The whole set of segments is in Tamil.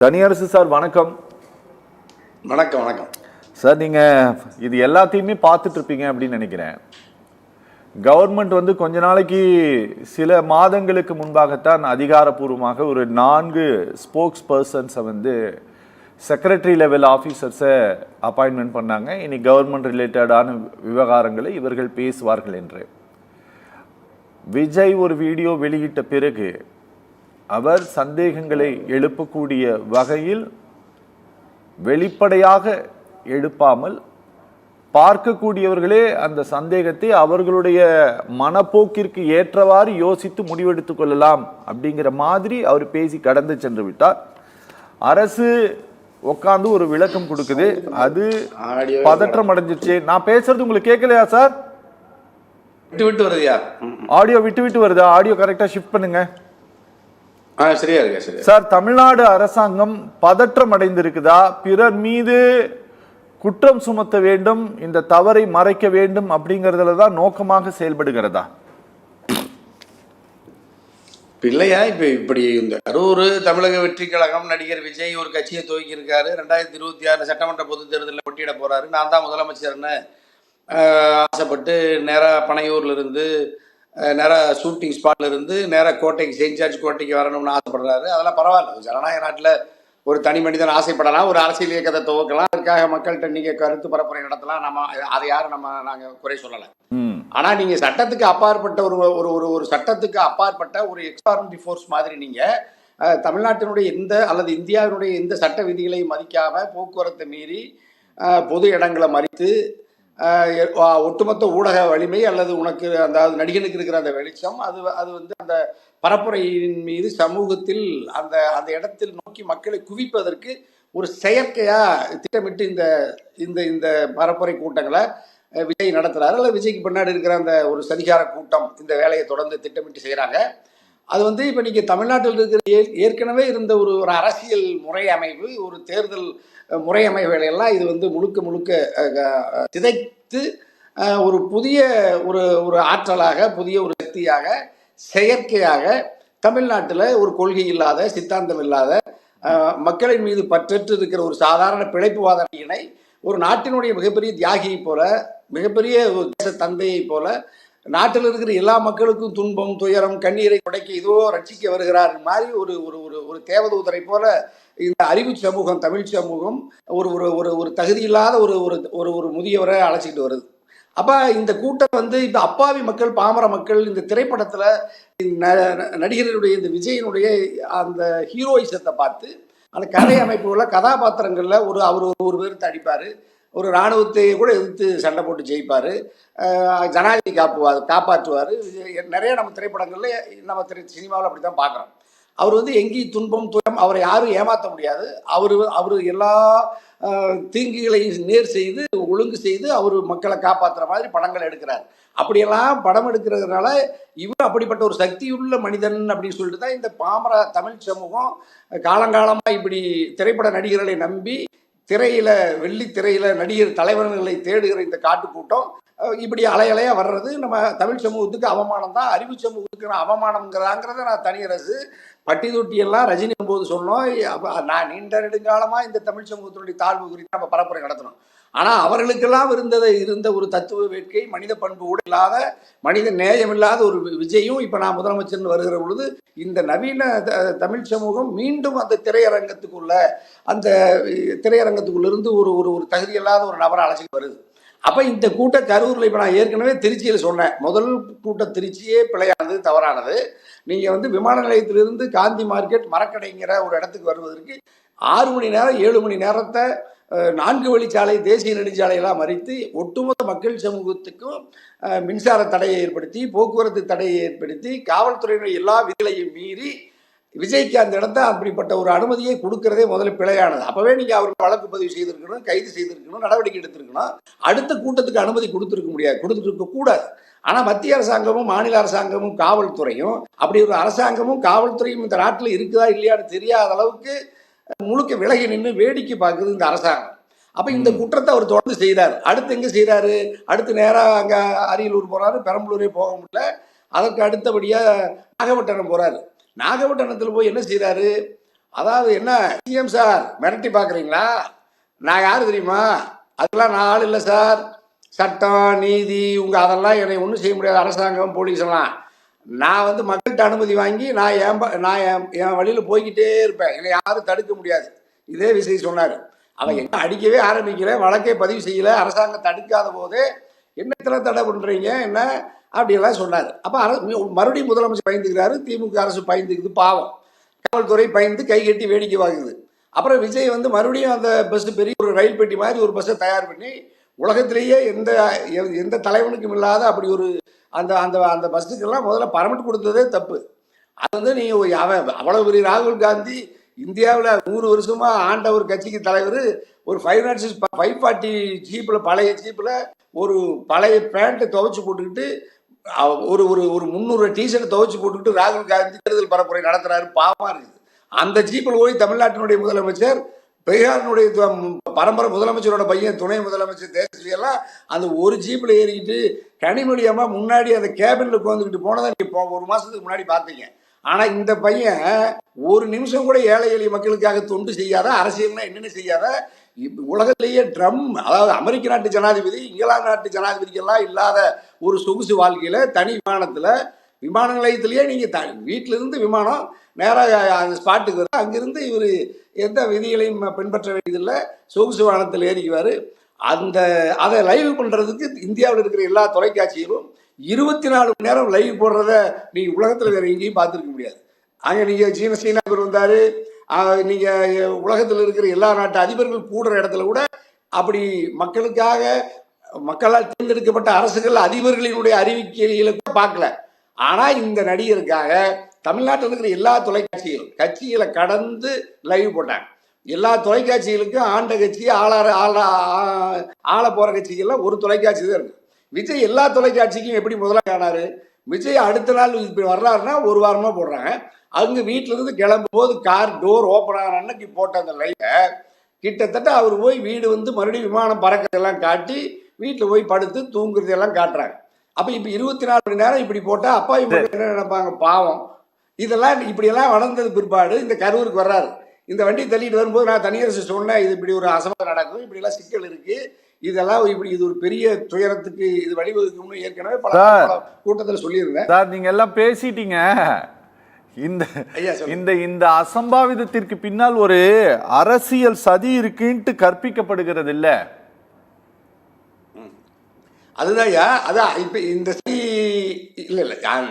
தனியரசு சார் வணக்கம். வணக்கம் வணக்கம் சார், நீங்கள் இது எல்லாத்தையுமே பார்த்துட்டு இருப்பீங்க அப்படின்னு நினைக்கிறேன். கவர்மெண்ட் கொஞ்ச நாளைக்கு சில மாதங்களுக்கு முன்பாகத்தான் அதிகாரப்பூர்வமாக ஒரு 4 ஸ்போக்ஸ் பர்சன்ஸை செக்ரட்டரி லெவல் ஆஃபீஸர்ஸை அப்பாயின்மெண்ட் பண்ணாங்க. இனி கவர்மெண்ட் ரிலேட்டடான விவகாரங்களை இவர்கள் பேசுவார்கள் என்று. விஜய் ஒரு வீடியோ வெளியிட்ட பிறகு அவர் சந்தேகங்களை எழுப்பக்கூடிய வகையில் வெளிப்படையாக எழுப்பாமல் பார்க்கக்கூடியவர்களே அந்த சந்தேகத்தை அவர்களுடைய மனப்போக்கிற்கு ஏற்றவாறு யோசித்து முடிவெடுத்துக் கொள்ளலாம் அப்படிங்கிற மாதிரி அவர் பேசி கடந்து சென்று விட்டார். அரசு உட்கார்ந்து ஒரு விளக்கம் கொடுக்குது. அது பதற்றம் அடைஞ்சிருச்சு. நான் பேசுறது உங்களுக்கு கேட்கலையா சார்? விட்டு விட்டு வருதுயா? ஆடியோ விட்டு விட்டு வருதா? ஆடியோ கரெக்டா ஷிஃப்ட் பண்ணுங்க. சரியா இருக்கு. சரி சார், தமிழ்நாடு அரசாங்கம் பதற்றம் அடைந்திருக்குதா? பிறர் மீது குற்றம் சுமத்த வேண்டும், இந்த தவறை மறைக்க வேண்டும் அப்படிங்கறதுல தான் நோக்கமாக செயல்படுகிறதா? இல்லையா, இப்படி இந்த கரூர் தமிழக வெற்றி கழகம் நடிகர் விஜய் ஒரு கட்சியை துவக்கி இருக்காரு. 2026 சட்டமன்ற பொதுத் தேர்தலில் போட்டியிட போறாரு. நான் தான் முதலமைச்சர்னு ஆசைப்பட்டு நேராக பனையூர்ல இருந்து நேராக ஷூட்டிங் ஸ்பாட்ல இருந்து நேராக கோட்டைக்கு செயின்ட் ஜார்ஜ் கோட்டைக்கு வரணும்னு ஆசைப்படுறாரு. அதெல்லாம் பரவாயில்ல. ஜனநாயக நாட்டில் ஒரு தனி மனிதன் ஆசைப்படலாம், ஒரு அரசியல் இயக்கத்தை துவக்கலாம், அதுக்காக மக்கள்கிட்ட நீங்க கருத்து பரப்புரை நடத்தலாம். அதை யாரும் நாங்கள் குறை சொல்லலை. ஆனா நீங்க சட்டத்துக்கு அப்பாற்பட்ட ஒரு சட்டத்துக்கு அப்பாற்பட்ட ஒரு எக்ஸ்ட்ராடினரி ஃபோர்ஸ் மாதிரி நீங்க தமிழ்நாட்டினுடைய எந்த அல்லது இந்தியாவினுடைய எந்த சட்ட விதிகளை மதிக்காம போக்குவரத்தை மீறி பொது இடங்களை மறித்து ஒட்டுமொத்த ஊடக வலிமை அல்லது உனக்கு அந்த நடிகனுக்கு இருக்கிற அந்த வெளிச்சம் அது அந்த பரப்புரையின் மீது சமூகத்தில் அந்த அந்த இடத்தில் நோக்கி மக்களை குவிப்பதற்கு ஒரு செயற்கையா திட்டமிட்டு இந்த இந்த இந்த பரப்புரை கூட்டங்களை விஜய் நடத்துறாரு. அல்லது விஜய்க்கு பின்னாடி இருக்கிற அந்த ஒரு சதிகார கூட்டம் இந்த வேலையை தொடர்ந்து திட்டமிட்டு செய்கிறாங்க. அது இப்போ நீங்கள் தமிழ்நாட்டில் இருக்கிற ஏற்கனவே இருந்த ஒரு அரசியல் முறை அமைவு, ஒரு தேர்தல் முறை அமைவுகளெல்லாம் இது முழுக்க முழுக்க சிதைத்து ஒரு புதிய ஒரு ஆற்றலாக, புதிய ஒரு சக்தியாக, செயற்கையாக தமிழ்நாட்டில் ஒரு கொள்கை இல்லாத, சித்தாந்தம் இல்லாத, மக்களின் மீது பற்றற்று இருக்கிற ஒரு சாதாரண பிழைப்புவாத நடிகனை ஒரு நாட்டினுடைய மிகப்பெரிய தியாகியை போல, மிகப்பெரிய ஒரு தேச தந்தையை போல, நாட்டில் இருக்கிற எல்லா மக்களுக்கும் துன்பம், துயரம், கண்ணீரை உடைக்க இதோ ரட்சிக்க வருகிறார் மாதிரி ஒரு ஒரு தேவதூதரை போல இந்த அறிவு சமூகம், தமிழ் சமூகம் ஒரு ஒரு ஒரு தகுதியில்லாத ஒரு ஒரு ஒரு முதியவரை அழைச்சிக்கிட்டு வருது. அப்ப இந்த கூட்டம் இப்ப அப்பாவி மக்கள், பாமர மக்கள் இந்த திரைப்படத்துல நடிகர்களுடைய இந்த விஜயனுடைய அந்த ஹீரோயிசத்தை பார்த்து அந்த கதை அமைப்புள்ள கதாபாத்திரங்கள்ல அவர் ஒரு பேர் அடிப்பாரு, ஒரு இராணுவத்தை கூட எதிர்த்து சண்டை போட்டு ஜெயிப்பார், ஜனாதிபதி காப்பாற்றுவார். நிறைய நம்ம திரைப்படங்கள்ல நம்ம சினிமாவில் அப்படி தான் பார்க்குறோம். அவர் எங்கேயும் துன்பம் துயம் அவரை யாரும் ஏமாற்ற முடியாது. அவர் எல்லா தீங்குகளையும் நேர் செய்து ஒழுங்கு செய்து அவர் மக்களை காப்பாற்றுற மாதிரி படங்கள் எடுக்கிறார். அப்படியெல்லாம் படம் எடுக்கிறதுனால இவர் அப்படிப்பட்ட ஒரு சக்தியுள்ள மனிதன் அப்படின்னு சொல்லிட்டு தான் இந்த பாமர தமிழ் சமூகம் காலங்காலமாக இப்படி திரைப்பட நடிகர்களை நம்பி திரையில, வெள்ளி திரையில நடிகர் தலைவர்களை தேடுகிற இந்த காட்டுக்கூட்டம் இப்படி அலையலையா வர்றது நம்ம தமிழ் சமூகத்துக்கு அவமானம் தான். அறிவு சமூகத்துக்கு அவமானம்ங்கிறாங்கிறத நான் தனியரசு பட்டி தொட்டியெல்லாம் ரஜினி போது சொன்னோம். நான் நீண்ட நெடுங்காலமா இந்த தமிழ் சமூகத்தினுடைய தாழ்வு குறித்து நம்ம பரப்புரை நடத்தணும். ஆனா அவர்களுக்கெல்லாம் இருந்த ஒரு தத்துவ வேட்கை, மனித பண்பு கூட இல்லாத, மனித நேயம் இல்லாத ஒரு விஜயும் இப்ப நான் முதலமைச்சர்னு வருகிற பொழுது இந்த நவீன தமிழ் சமூகம் மீண்டும் அந்த திரையரங்கத்துக்குள்ள இருந்து ஒரு ஒரு தகுதியில்லாத ஒரு நபரை அழைச்சிட்டு வருது. அப்ப இந்த கூட்டம் கரூர்ல இப்ப நான் ஏற்கனவே திருச்சியில் சொன்னேன், முதல் கூட்டம் திருச்சியே பிழையானது, தவறானது. நீங்க விமான நிலையத்திலிருந்து காந்தி மார்க்கெட் மரக்கடைங்கிற ஒரு இடத்துக்கு வருவதற்கு 6 மணி நேரம் 7 மணி நேரத்தை 4 வழிச்சாலை, தேசிய நெடுஞ்சாலையெல்லாம் மறித்து ஒட்டுமொத்த மக்கள் சமூகத்துக்கும் மின்சார தடையை ஏற்படுத்தி, போக்குவரத்து தடையை ஏற்படுத்தி, காவல்துறையினுடைய எல்லா விதிகளையும் மீறி விஜய்க்கு அந்த இடத்த அப்படிப்பட்ட ஒரு அனுமதியை கொடுக்கறதே முதல்ல பிழையானது. அப்பவே நீங்க அவருக்கு வழக்கு பதிவு செய்திருக்கணும், கைது செய்திருக்கணும், நடவடிக்கை எடுத்திருக்கணும். அடுத்த கூட்டத்துக்கு அனுமதி கொடுத்துருக்க கூடாது. ஆனா மத்திய அரசாங்கமும் மாநில அரசாங்கமும் காவல்துறையும், அப்படி ஒரு அரசாங்கமும் காவல்துறையும் இந்த நாட்டில் இருக்குதா இல்லையான்னு தெரியாத அளவுக்கு முழுக்க விலகி நின்று வேடிக்கை பார்க்குது இந்த அரசாங்கம். அப்ப இந்த குற்றத்தை அவர் தொடர்ந்து செய்கிறார். அடுத்து எங்க செய்யறாரு? அடுத்து நேராக அங்க அரியலூர் போறாரு, பெரம்பலூரே போக முடியல. அதற்கு அடுத்தபடியா நாகப்பட்டினம் போறாரு. நாகப்பட்டினத்தில் போய் என்ன செய்கிறாரு? அதாவது என்ன சிஎம் சார் மிரட்டி பார்க்குறீங்களா? நான் யார் தெரியுமா? அதெல்லாம் நான் ஆள் இல்லை சார். சட்டம் நீதி அதெல்லாம் என்னை ஒன்றும் செய்ய முடியாது. அரசாங்கம் போலீஸ் எல்லாம் நான் வந்து மக்கள்கிட்ட அனுமதி வாங்கி நான் என் வழியில் போய்கிட்டே இருப்பேன். என்னை யாரும் தடுக்க முடியாது. இதே விஷயம் சொன்னார். அவன் என்ன அடிக்கவே ஆரம்பிக்கல, வழக்கே பதிவு செய்யல, அரசாங்கம் தடுக்காத போதே என்னத்தில் தடை பண்ணுறீங்க என்ன அப்படியெல்லாம் சொன்னார். அப்போ மறுபடியும் முதலமைச்சர் பயந்துக்கிறாரு, திமுக அரசு பயந்துக்குது, பாவம் காவல்துறை பயந்து கை கட்டி வேடிக்கை வாங்குது. அப்புறம் விஜய் வந்து மறுபடியும் அந்த பஸ் பெரிய ஒரு ரயில் பெட்டி மாதிரி ஒரு பஸ்ஸை தயார் பண்ணி உலகத்திலேயே எந்த தலைவனுக்கும் இல்லாத அப்படி ஒரு அந்த அந்த அந்த பஸ்ஸுக்கெல்லாம் முதல்ல பர்மிட் கொடுத்ததே தப்பு. அது வந்து நீங்கள் அவ்வளோ பெரிய ராகுல் காந்தி இந்தியாவில் 100 வருஷமா ஆண்ட ஒரு கட்சிக்கு தலைவர் ஒரு 540 ஜீப்பில் பழைய ஜீப்பில் ஒரு பழைய பேண்ட்டை துவைச்சு போட்டுக்கிட்டு ஒரு ஒரு ஒரு 300 டிஷர்ட் துவைச்சு போட்டுக்கிட்டு ராகுல் காந்தி தேர்தல் பரப்புரை நடத்துறாரு. பாவமாக இருக்குது. அந்த ஜீப்பில் போய் தமிழ்நாட்டினுடைய முதலமைச்சர், பீகாரினுடைய பரம்பரை முதலமைச்சரோட பையன் துணை முதலமைச்சர் தேஜஸ்வி எல்லாம் அந்த ஒரு ஜீப்பில் ஏறிக்கிட்டு கனிமொழி அம்மா முன்னாடி அந்த கேபினில் உட்காந்துக்கிட்டு போனதை நீங்கள் ஒரு மாதத்துக்கு முன்னாடி பார்த்தீங்க. ஆனால் இந்த பையன் ஒரு நிமிஷம் கூட ஏழை எளிய மக்களுக்காக தொண்டு செய்யாத, அரசியல்னா என்னென்ன செய்யாத, உலகத்திலேயே அதாவது அமெரிக்க நாட்டு ஜனாதிபதி, இங்கிலாந்து நாட்டு ஜனாதிபதிக்கெல்லாம் இல்லாத ஒரு சொகுசு வாழ்க்கையில் தனி விமான நிலையத்திலேயே நீங்கள் வீட்டிலிருந்து விமானம் நேராக அந்த ஸ்பாட்டுக்கு வரும். அங்கிருந்து இவர் எந்த விதிகளையும் பின்பற்ற வேண்டியதில்லை, சொகுசு வாகனத்தில் ஏறிக்குவார். அதை லைவ் பண்ணுறதுக்கு இந்தியாவில் இருக்கிற எல்லா தொலைக்காட்சிகளும் 24 மணி நேரம் லைவ் போடுறத நீங்கள் உலகத்தில் வேறு எங்கேயும் பார்த்துருக்க முடியாது. அங்கே நீங்கள் சீனாபுரம் வந்தார், நீங்கள் உலகத்தில் இருக்கிற எல்லா நாட்டு அதிபர்கள் கூடுற இடத்துல கூட அப்படி மக்களால் தேர்ந்தெடுக்கப்பட்ட அரசுகள் அதிபர்களினுடைய அறிவிக்கைகளை கூட பார்க்கல. ஆனால் இந்த நடிகருக்காக தமிழ்நாட்டில் இருக்கிற எல்லா தொலைக்காட்சிகளும் கட்சிகளை கடந்து லைவ் போட்டாங்க. எல்லா தொலைக்காட்சிகளுக்கும் ஆண்ட கட்சி ஆள போகிற கட்சிகள்லாம் ஒரு தொலைக்காட்சி தான் இருக்கு. விஜய் எல்லா தொலைக்காட்சிக்கும் எப்படி முதலாக ஆனார்? விஜய் அடுத்த நாள் இப்படி வர்றாருன்னா ஒரு வாரமாக போடுறாங்க. அங்கே வீட்டிலேருந்து கிளம்பும் போது கார் டோர் ஓப்பன் ஆகிற அன்னைக்கு போட்ட அந்த லைவை கிட்டத்தட்ட அவர் போய் வீடு வந்து மறுபடியும் விமானம் பறக்கிறதெல்லாம் காட்டி வீட்டில் போய் படுத்து தூங்குறதெல்லாம் காட்டுறாங்க. அப்போ இப்போ 24 மணி நேரம் இப்படி போட்டால் அப்பா இவங்க என்ன நினைப்பாங்க? பாவம். இதெல்லாம் இப்படியெல்லாம் வளர்ந்தது பிற்பாடு இந்த கரூருக்கு வர்றாரு. இந்த வண்டி தள்ளிட்டு வரும்போது நான் தனியரசு சொன்னேன், இது இப்படி ஒரு அசம்பவம் நடக்கும், இப்படிலாம் சிக்கல் இருக்குது, இதெல்லாம் இது ஒரு பெரிய துயரத்துக்கு இது வழிவகுக்கும்னு ஏற்கனவே பல கூட்டத்தில் சொல்லியிருந்தேன். சார் நீங்கள் எல்லாம் பேசிட்டீங்க. இந்த அசம்பாவிதத்திற்கு பின்னால் ஒரு அரசியல் சதி இருக்குன்ட்டு கற்பிக்கப்படுகிறது இல்ல? அதுதான்யா. அதான் இப்ப இந்த இல்ல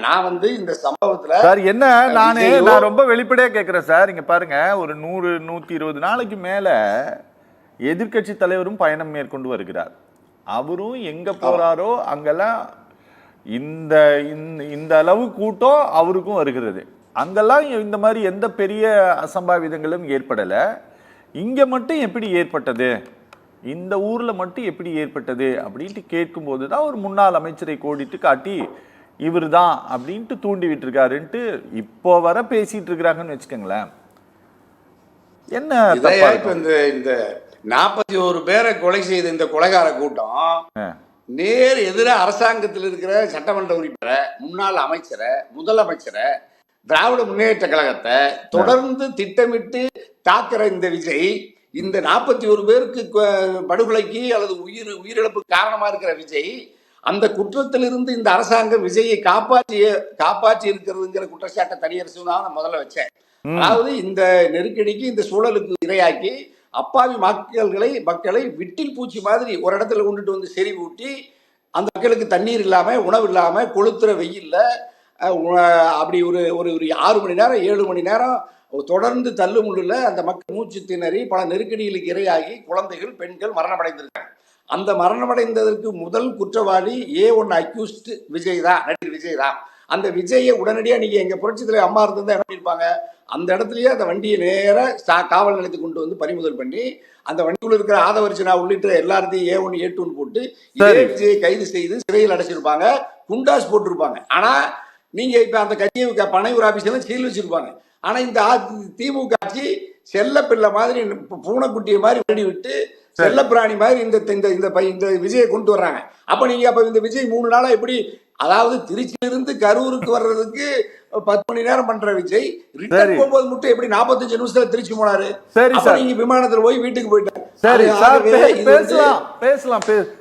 நான் வந்து இந்த சம்பவத்துல சார் என்ன நான் ரொம்ப வெளிப்படையா கேட்கிறேன் சார். இங்க பாருங்க, ஒரு 100-120 நாளைக்கு மேல எதிர்கட்சி தலைவரும் பயணம் மேற்கொண்டு வருகிறார். அவரும் எங்க போறாரோ அங்கெல்லாம் இந்த அளவு கூட்டம் அவருக்கும் வருகிறது. அங்கெல்லாம் இந்த மாதிரி எந்த பெரிய அசம்பாவிதங்களும் ஏற்படல. இங்க மட்டும் எப்படி ஏற்பட்டது, இந்த ஊர்ல மட்டும் எப்படி ஏற்பட்டது அப்படின்ட்டு கேட்கும்போது தான் ஒரு முன்னாள் அமைச்சரை கோடிட்டு காட்டி இவர் தான் அப்படின்ட்டு தூண்டி விட்டுருக்காருன்ட்டு இப்போ வர பேசிட்டு இருக்கிறாங்கன்னு வச்சுக்கோங்களேன். என்ன இப்ப இந்த 41 பேரை கொலை செய்த இந்த கொலைகார கூட்டம் நேர் எதிராக அரசாங்கத்தில் இருக்கிற சட்டமன்ற உறுப்பினரை, முன்னாள் அமைச்சரை, முதலமைச்சரை, திராவிட முன்னேற்ற கழகத்தை தொடர்ந்து திட்டமிட்டு தாக்குற இந்த விஜய், இந்த 41 பேருக்கு படுகொலைக்கு அல்லது உயிரிழப்பு காரணமா இருக்கிற விஜய், அந்த குற்றத்திலிருந்து இந்த அரசாங்கம் விஜயை காப்பாற்றி இருக்கிறதுங்கிற குற்றச்சாட்டை தனியரசு தான் நான் முதல்ல வச்சேன். அதாவது இந்த நெருக்கடிக்கு, இந்த சூழலுக்கு இரையாக்கி அப்பாவி மக்களை விட்டில் பூச்சி மாதிரி ஒரு இடத்துல கொண்டுட்டு வந்து செறி ஊட்டி அந்த மக்களுக்கு தண்ணீர் இல்லாம, உணவு இல்லாம, கொளுத்துற வெயில்ல அப்படி ஒரு 6 மணி நேரம் 7 மணி நேரம் தொடர்ந்து தள்ளுமுள்ளுல அந்த மக்கள் மூச்சு திணறி பல நெருக்கடிகளுக்கு இரையாகி குழந்தைகள், பெண்கள் மரணமடைந்திருக்காங்க. அந்த மரணமடைந்ததற்கு முதல் குற்றவாளி A1 அக்யூஸ்ட் விஜய் தான், நடிகர் விஜய் தான். அந்த விஜயை உடனடியாக நீங்க எங்க புரட்சித்துல அம்மா இருந்தா என்ன பண்ணிருப்பாங்க? அந்த இடத்துலயே அந்த வண்டியை நேர காவல் நிலையத்துக்கு கொண்டு வந்து பறிமுதல் பண்ணி அந்த வண்டிக்குள்ள இருக்கிற ஆதவர்ச்சனா உள்ளிட்ட எல்லாத்தையும் A1 A2 போட்டு இதே விஜயை கைது செய்து சிறையில் அடைச்சிருப்பாங்க, குண்டாஸ் போட்டிருப்பாங்க. ஆனா நீங்க இப்ப அந்த கட்சியை பனையூர் ஆபீஸ்ல சீல் வச்சிருப்பாங்க. ஆனா இந்த திமுக ஆட்சி செல்ல பிள்ளை மாதிரி, பூனைக்குட்டியை மாதிரி வண்டி விட்டு செல்ல பிராணி மாதிரி இந்த விஜயை கொண்டு வர்றாங்க. அப்ப நீங்க இந்த விஜய் 3 நாளா எப்படி அதாவது திருச்சியிலிருந்து கரூருக்கு வர்றதுக்கு 10 மணி நேரம் பண்ற விஜய் ரிட்டர்ன் போகும்போது மட்டும் எப்படி 45 நிமிஷத்துல திருச்சி போனாரு? சரி அப்ப சார், நீங்க விமானத்துல போய் வீட்டுக்கு போயிட்டாரு. சரி சார், பேசலாம்.